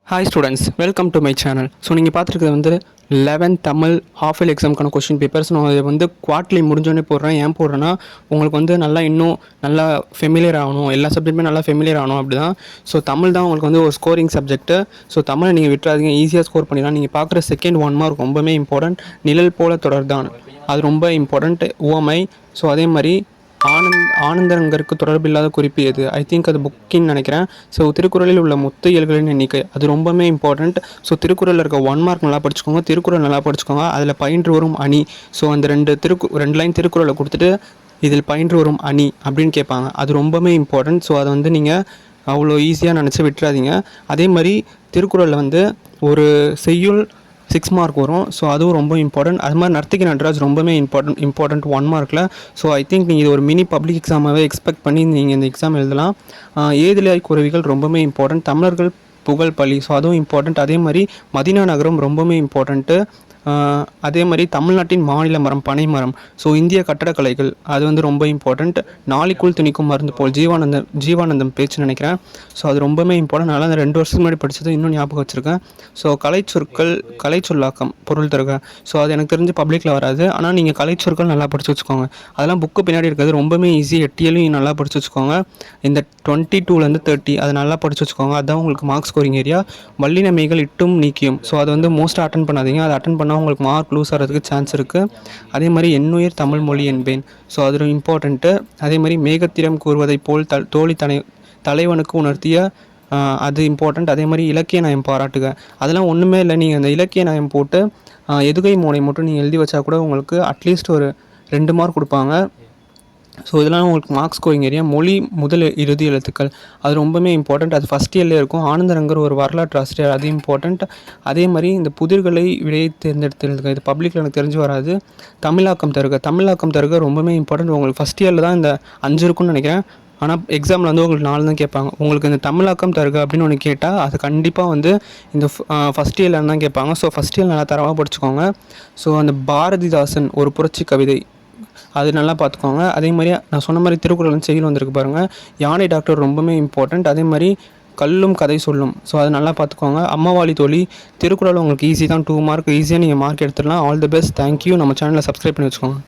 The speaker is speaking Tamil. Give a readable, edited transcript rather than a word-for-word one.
Hi students, welcome to my channel. So நீங்கள் பார்த்துருக்கிறது வந்து 11th தமிழ் ஹாஃப் இயர்லி எக்ஸாமுக்கான கொஸ்டின் பேப்பர்ஸ். நான் அதை வந்து குவார்ட்லி முடிஞ்சோடனே போடுறேன். ஏன் போடுறேன்னா உங்களுக்கு வந்து இன்னும் நல்லா ஃபெமிலியர் ஆகணும், எல்லா சப்ஜெக்ட்டுமே நல்லா ஃபெமிலியர் ஆகணும். அப்படி தான். ஸோ தமிழ் தான் உங்களுக்கு வந்து ஒரு ஸ்கோரிங் சப்ஜெக்ட்டு. ஸோ தமிழை நீங்கள் விட்டுறாதீங்க, ஈஸியாக ஸ்கோர் பண்ணிடலாம். நீங்கள் பார்க்குற செகண்ட் 1 மார்க் ரொம்பவே இம்பார்ட்டன்ட். நிழல் போல தொடர் தான், அது ரொம்ப இம்பார்ட்டண்ட். ஓமை. ஸோ அதே மாதிரி ஆனந்தரங்கருக்கு தொடர்பில்லாத குறிப்பு எது? ஐ திங்க் அது புக்கின்னு நினைக்கிறேன். ஸோ திருக்குறளில் உள்ள மொத்த இயல்களின் எண்ணிக்கை, அது ரொம்பவே இம்பார்ட்டண்ட். ஸோ திருக்குறளில் இருக்க 1 மார்க் நல்லா படிச்சுக்கோங்க, திருக்குறள் நல்லா படிச்சுக்கோங்க. அதில் பயின்று வரும் அணி. ஸோ அந்த ரெண்டு லைன் திருக்குறளை கொடுத்துட்டு இதில் பயின்று வரும் அணி அப்படின்னு கேட்பாங்க. அது ரொம்பவே இம்பார்ட்டண்ட். ஸோ அதை வந்து நீங்கள் அவ்வளோ ஈஸியாக நினச்சி விட்டுறாதீங்க. அதே மாதிரி திருக்குறளில் வந்து ஒரு செய்யுள் 6 மார்க் வரும். ஸோ அதுவும் ரொம்ப இம்பார்ட்டன்ட். அது மாதிரி நர்த்தகி நடராஜ் ரொம்பவே இம்பார்ட்டன்ட் 1 மார்க்கில். ஸோ ஐ திங்க் நீங்கள் இது ஒரு மினி பப்ளிக் எக்ஸாமாகவே எக்ஸ்பெக்ட் பண்ணி நீங்கள் இந்த எக்ஸாம் எழுதலாம். ஏதிலாய் குருவிகள் ரொம்பவே இம்பார்ட்டன்ட். தமிழர்கள் புகழ் பள்ளி, ஸோ அதுவும் இம்பார்ட்டண்ட். அதே மாதிரி மதினா நகரம் ரொம்பவே இம்பார்ட்டண்ட்டு. அதே மாதிரி தமிழ்நாட்டின் மாநில மரம் பனைமரம். ஸோ இந்திய கட்டடக்கலைகள் அது வந்து ரொம்ப இம்பார்ட்டண்ட். நாளைக்குள் திணிக்கும் மருந்து போல் ஜீவானந்தம் பேச்சு நினைக்கிறேன். ஸோ அது ரொம்பவே இம்பார்ட்டன்ட். அதனால் அந்த 2 வருஷத்துக்கு முன்னாடி படித்தது இன்னும் ஞாபகம் வச்சுருக்கேன். ஸோ கலைச்சொல்லாக்கம் பொருள் தருக. ஸோ அது எனக்கு தெரிஞ்சு பப்ளிக்கில் வராது. ஆனால் நீங்கள் கலைச்சொற்கள் நல்லா படித்து வச்சுக்கோங்க. அதெல்லாம் புக்கு பின்னாடி இருக்கிறது ரொம்பவே ஈஸி. 8 நல்லா படித்து வச்சுக்கோங்க. இந்த 22லேருந்து 30 அதை நல்லா படித்து வச்சுக்கோங்க. அதுதான் உங்களுக்கு மார்க் ஸ்கோரிங் ஏரியா. வல்லினமைகள் இட்டும் நீக்கியும். ஸோ அது வந்து மோஸ்ட்டாக அட்டன் பண்ணாதீங்க. அதை அட்டன் பண்ணால் உங்களுக்கு மார்க் லூஸ் ஆகிறதுக்கு சான்ஸ் இருக்குது. அதே மாதிரி என்னுயிர் தமிழ் மொழி என்பேன். ஸோ அது இம்பார்ட்டண்ட்டு. அதே மாதிரி மேகத்திடம் கூறுவதை போல் தோழி தலைவனுக்கு உணர்த்திய, அது இம்பார்ட்டண்ட். அதே மாதிரி இலக்கிய நயம் பாராட்டுக. அதெல்லாம் ஒன்றுமே இல்லை. நீங்கள் அந்த இலக்கிய நயம் போட்டு எதுகை மோனை மட்டும் நீங்கள் எழுதி வச்சா கூட உங்களுக்கு அட்லீஸ்ட் ஒரு 2 மார்க் கொடுப்பாங்க. ஸோ இதெல்லாம் உங்களுக்கு மார்க் ஸ்கோரிங் ஏரியா. மொழி முதல் இறுதி எழுத்துக்கள் அது ரொம்பவே இம்பார்ட்டண்ட். அது ஃபஸ்ட் இயர்லேயே இருக்கும். ஆனந்தரங்கர் ஒரு வரலாற்று ஆசிரியர், அது இம்பார்ட்டண்ட். அதே மாதிரி இந்த புதிர்களை விடையை தேர்ந்தெடுத்து இது பப்ளிக்கில் எனக்கு தெரிஞ்சு வராது. தமிழாக்கம் தருக ரொம்பவே இம்பார்ட்டண்ட். உங்களுக்கு ஃபஸ்ட் இயரில் தான் இந்த 5 இருக்குன்னு நினைக்கிறேன். ஆனால் எக்ஸாமில் வந்து உங்களுக்கு 4 தான் கேட்பாங்க. உங்களுக்கு இந்த தமிழாக்கம் தருக அப்படின்னு ஒன்று கேட்டால் அது கண்டிப்பாக வந்து இந்த ஃபஸ்ட் இயரில் தான் கேட்பாங்க. ஸோ ஃபஸ்ட் இயர் நல்லா தரமாக படிச்சுக்கோங்க. ஸோ அந்த பாரதிதாசன் ஒரு புரட்சி கவிதை அது நல்லா பார்த்துக்கோங்க. அதே மாதிரி நான் சொன்ன மாதிரி திருக்குறள் செய்யுள் வந்திருக்கு பாருங்கள். யானை டாக்டர் ரொம்பவே இம்பார்ட்டண்ட். அதே மாதிரி கல்லும் கதை சொல்லும். ஸோ அதை நல்லா பார்த்துக்கோங்க. அம்மாவாளி தோழி திருக்குறள் உங்களுக்கு ஈஸி தான். 2 மார்க் ஈஸியாக நீங்கள் மார்க் எடுத்துடலாம். All the best. தேங்க்யூ. நம்ம சேனலை சப்ஸ்கிரைப் பண்ணி வச்சுக்கோங்க.